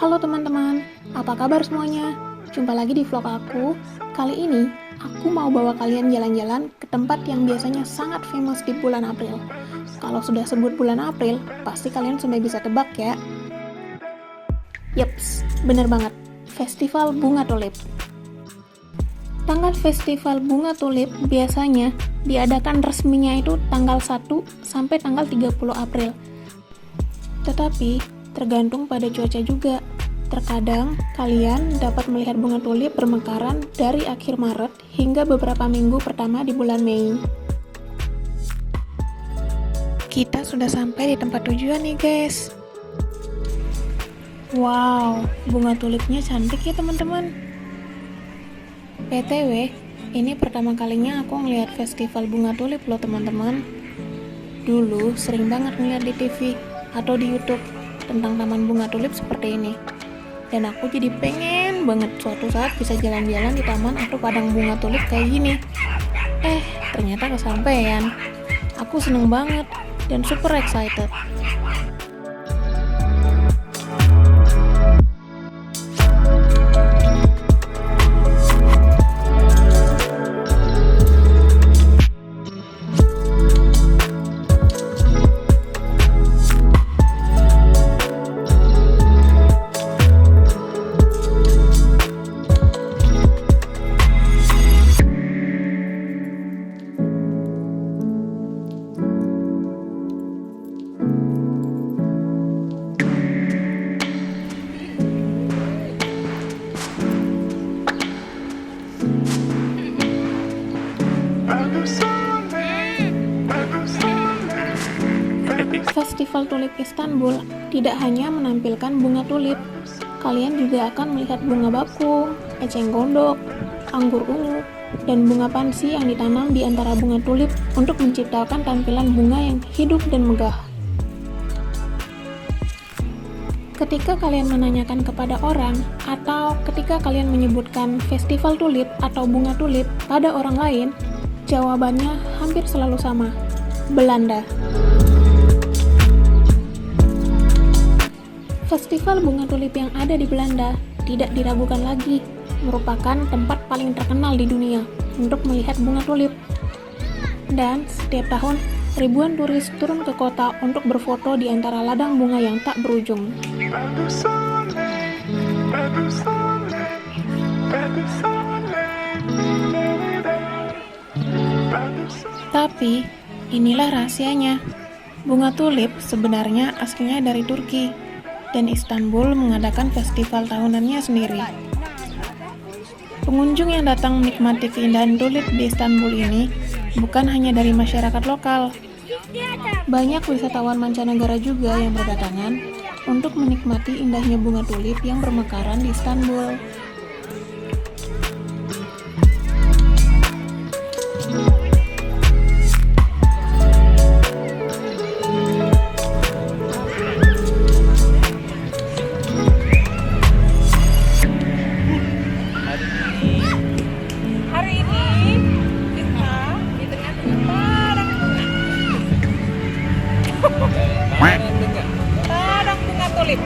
Halo teman-teman, apa kabar semuanya? Jumpa lagi di vlog aku. Kali ini, aku mau bawa kalian jalan-jalan ke tempat yang biasanya sangat famous di bulan April. Kalau sudah sebut bulan April, pasti kalian sudah bisa tebak ya. Yeps, bener banget. Festival Bunga Tulip. Tanggal Festival Bunga Tulip biasanya diadakan resminya itu tanggal 1 sampai tanggal 30 April. Tetapi, tergantung pada cuaca juga. Terkadang, kalian dapat melihat bunga tulip bermekaran dari akhir Maret hingga beberapa minggu pertama di bulan Mei. Kita sudah sampai di tempat tujuan nih guys. Wow, bunga tulipnya cantik ya teman-teman. PTW, ini pertama kalinya aku ngelihat festival bunga tulip loh teman-teman. Dulu sering banget ngeliat di TV atau di YouTube tentang taman bunga tulip seperti ini. Dan aku jadi pengen banget suatu saat bisa jalan-jalan di taman atau padang bunga tulip kayak gini. Ternyata kesampaian. Aku seneng banget dan super excited. Festival Tulip Istanbul tidak hanya menampilkan bunga tulip, kalian juga akan melihat bunga bakung, eceng gondok, anggur ungu, dan bunga pansi yang ditanam di antara bunga tulip untuk menciptakan tampilan bunga yang hidup dan megah. Ketika kalian menanyakan kepada orang, atau ketika kalian menyebutkan festival tulip atau bunga tulip pada orang lain, jawabannya hampir selalu sama, Belanda. Festival bunga tulip yang ada di Belanda tidak diragukan lagi, merupakan tempat paling terkenal di dunia untuk melihat bunga tulip. Dan setiap tahun, ribuan turis turun ke kota untuk berfoto di antara ladang bunga yang tak berujung. Tapi, inilah rahasianya. Bunga tulip sebenarnya aslinya dari Turki, dan Istanbul mengadakan festival tahunannya sendiri. Pengunjung yang datang menikmati keindahan tulip di Istanbul ini bukan hanya dari masyarakat lokal. Banyak wisatawan mancanegara juga yang berdatangan untuk menikmati indahnya bunga tulip yang bermekaran di Istanbul. Padang bunga tulip.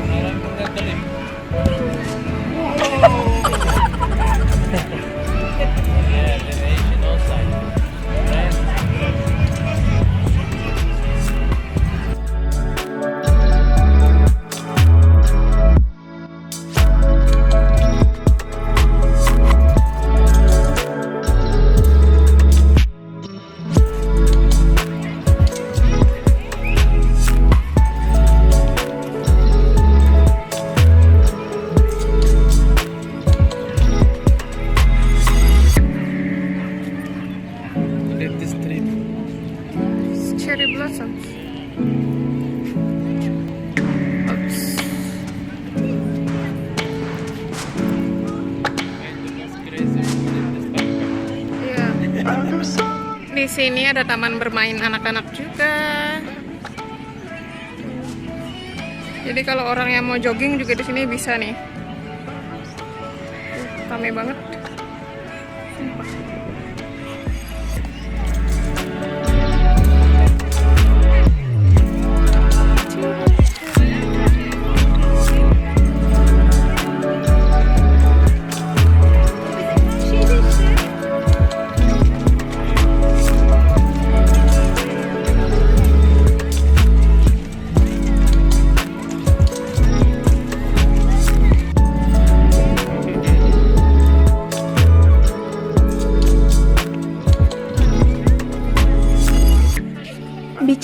Cherry blossoms. Oops. Iya. Di sini ada taman bermain anak-anak juga. Jadi kalau orang yang mau jogging juga di sini bisa nih. Ramai banget.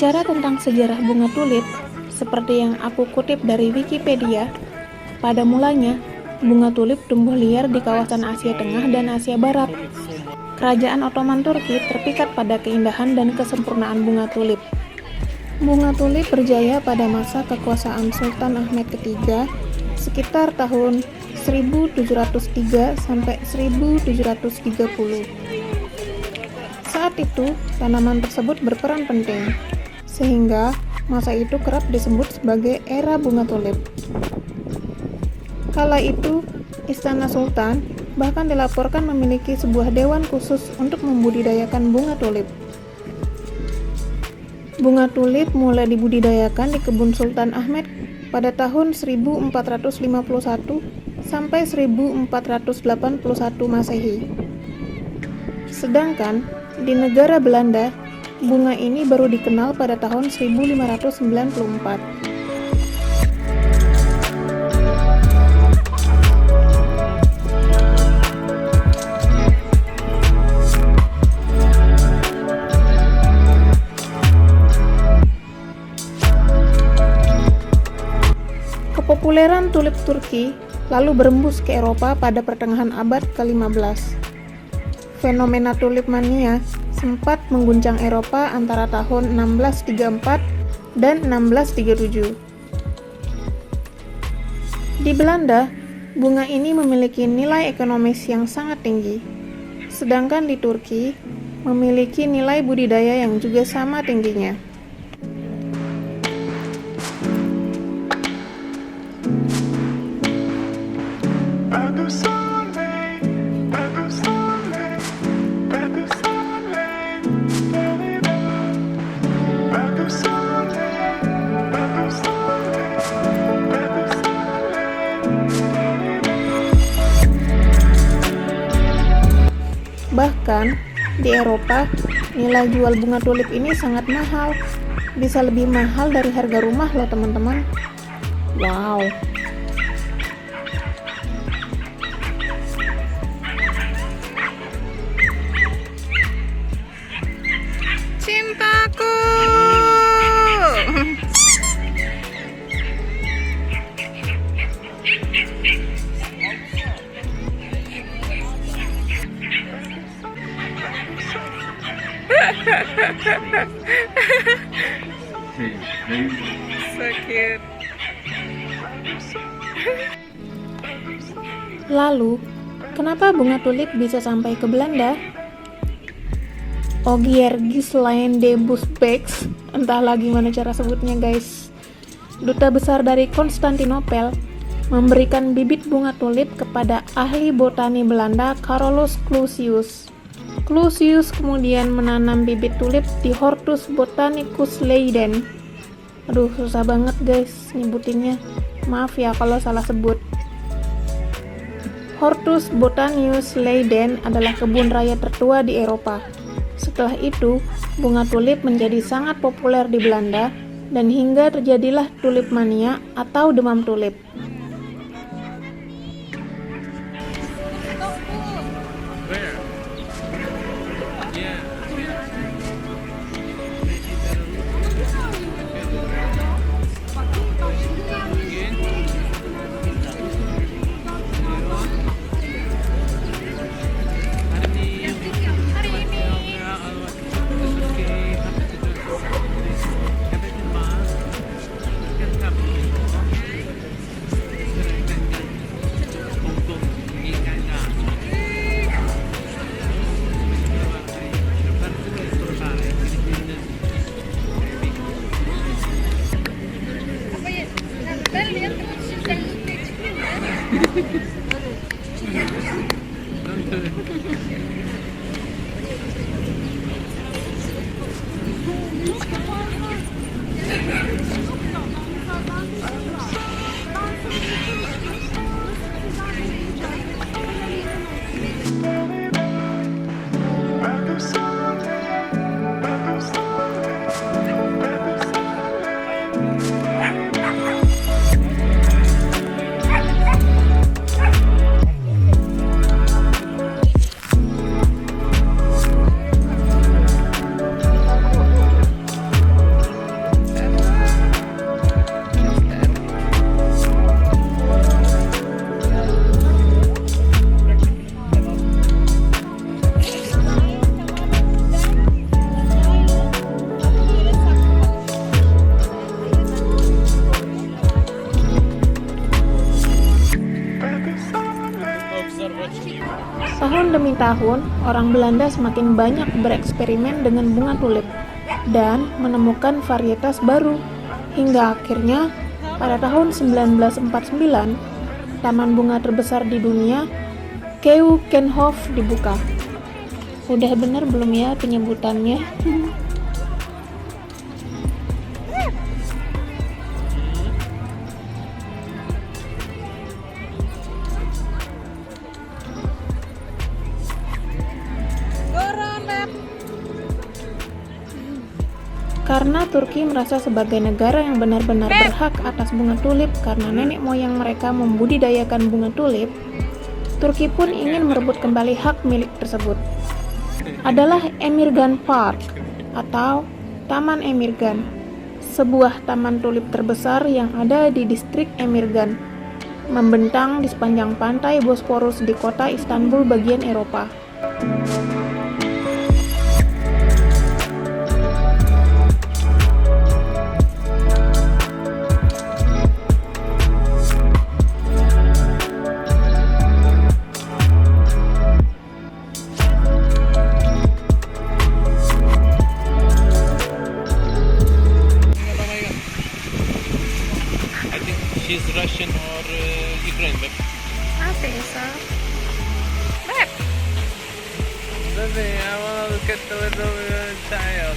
Bicara tentang sejarah bunga tulip, seperti yang aku kutip dari Wikipedia, pada mulanya bunga tulip tumbuh liar di kawasan Asia Tengah dan Asia Barat. Kerajaan Ottoman Turki terpikat pada keindahan dan kesempurnaan bunga tulip. Bunga tulip berjaya pada masa kekuasaan Sultan Ahmed III sekitar tahun 1703 sampai 1730. Saat itu, tanaman tersebut berperan penting, sehingga masa itu kerap disebut sebagai era bunga tulip. Kala itu, Istana Sultan bahkan dilaporkan memiliki sebuah dewan khusus untuk membudidayakan bunga tulip. Bunga tulip mulai dibudidayakan di kebun Sultan Ahmed pada tahun 1451 sampai 1481 Masehi. Sedangkan di negara Belanda, bunga ini baru dikenal pada tahun 1594. Kepopuleran tulip Turki lalu berembus ke Eropa pada pertengahan abad ke-15. Fenomena tulip mania sempat mengguncang Eropa antara tahun 1634 dan 1637. Di Belanda, bunga ini memiliki nilai ekonomis yang sangat tinggi, sedangkan di Turki memiliki nilai budidaya yang juga sama tingginya. Bahkan, di Eropa, nilai jual bunga tulip ini sangat mahal. Bisa lebih mahal dari harga rumah loh teman-teman. Wow. Cintaku. So cute. Lalu, kenapa bunga tulip bisa sampai ke Belanda? Ogier Gislain de Busbecq, entahlah gimana cara sebutnya guys, duta besar dari Konstantinopel, memberikan bibit bunga tulip kepada ahli botani Belanda Carolus Clusius. Clusius kemudian menanam bibit tulip di Hortus Botanicus Leiden. Aduh, susah banget guys nyebutinnya. Maaf ya kalau salah sebut. Hortus Botanicus Leiden adalah kebun raya tertua di Eropa. Setelah itu, bunga tulip menjadi sangat populer di Belanda dan hingga terjadilah tulip mania atau demam tulip. Tahun demi tahun, orang Belanda semakin banyak bereksperimen dengan bunga tulip dan menemukan varietas baru. Hingga akhirnya, pada tahun 1949, taman bunga terbesar di dunia, Keukenhof, dibuka. Udah bener belum ya penyebutannya? Karena Turki merasa sebagai negara yang benar-benar berhak atas bunga tulip karena nenek moyang mereka membudidayakan bunga tulip, Turki pun ingin merebut kembali hak milik tersebut. Adalah Emirgan Park atau Taman Emirgan, sebuah taman tulip terbesar yang ada di distrik Emirgan, membentang di sepanjang pantai Bosporus di kota Istanbul bagian Eropa. She's Russian or Ukraine, babe? I think so. Babe, Baby, I wanna look at the little child.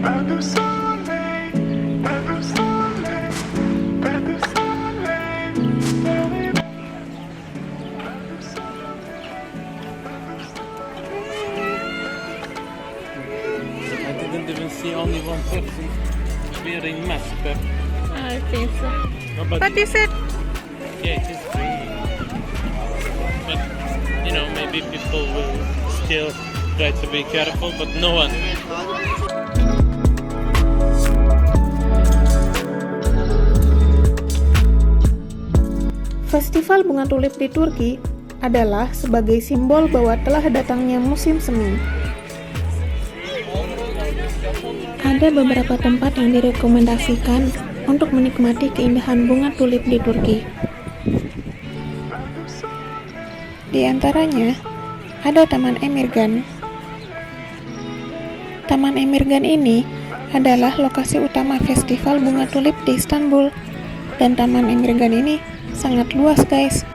ada sayang. I didn't even see only one person wearing mask, babe. I think so. No, But you said yeah, it is free. But you know, maybe people will still try to be careful, but no one. Festival bunga tulip di Turki adalah sebagai simbol bahwa telah datangnya musim semi. Ada beberapa tempat yang direkomendasikan untuk menikmati keindahan bunga tulip di Turki. Di antaranya, ada Taman Emirgan. Taman Emirgan ini adalah lokasi utama festival bunga tulip di Istanbul. Dan Taman Emirgan ini sangat luas, guys.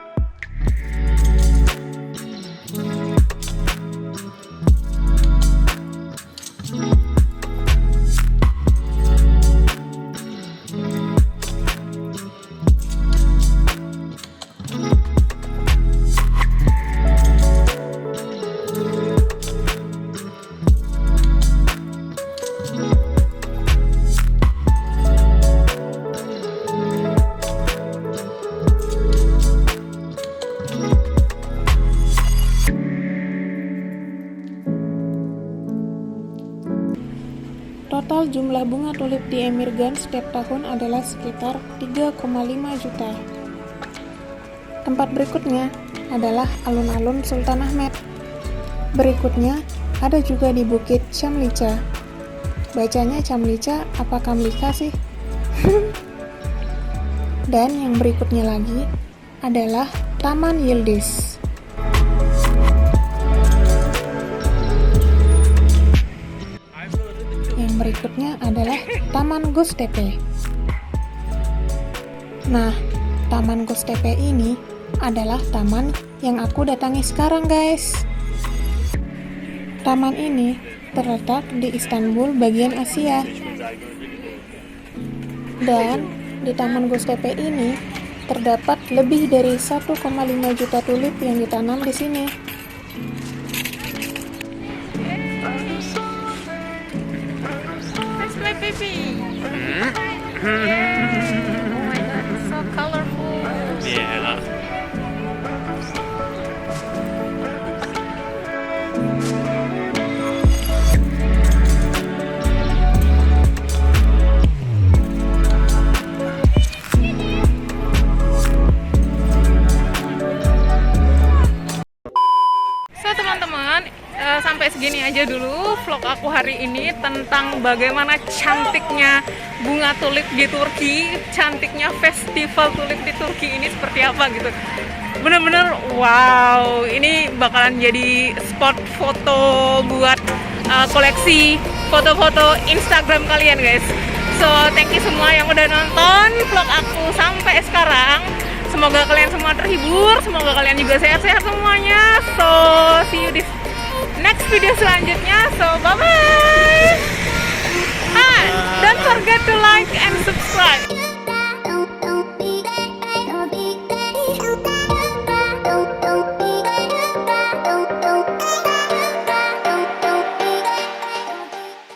Total jumlah bunga tulip di Emirgan setiap tahun adalah sekitar 3,5 juta. Tempat berikutnya adalah alun-alun Sultan Ahmed. Berikutnya ada juga di Bukit Chamlicha. Bacanya Chamlicha apa Kamlika sih? Dan yang berikutnya lagi adalah Taman Yildiz. Yang berikutnya adalah Taman Göztepe. Nah, Taman Göztepe ini adalah taman yang aku datangi sekarang, guys. Taman ini terletak di Istanbul bagian Asia. Dan di Taman Göztepe ini terdapat lebih dari 1,5 juta tulip yang ditanam di sini. That's my baby. Oh my god, it's so colorful. Yeah. segini aja dulu vlog aku hari ini tentang bagaimana cantiknya bunga tulip di Turki, cantiknya festival tulip di Turki ini seperti apa gitu. Bener-bener wow, ini bakalan jadi spot foto buat koleksi foto-foto Instagram kalian guys. So thank you semua yang udah nonton vlog aku sampai sekarang. Semoga kalian semua terhibur, semoga kalian juga sehat-sehat semuanya. So see you di next video selanjutnya. So bye bye. And don't forget to like and subscribe.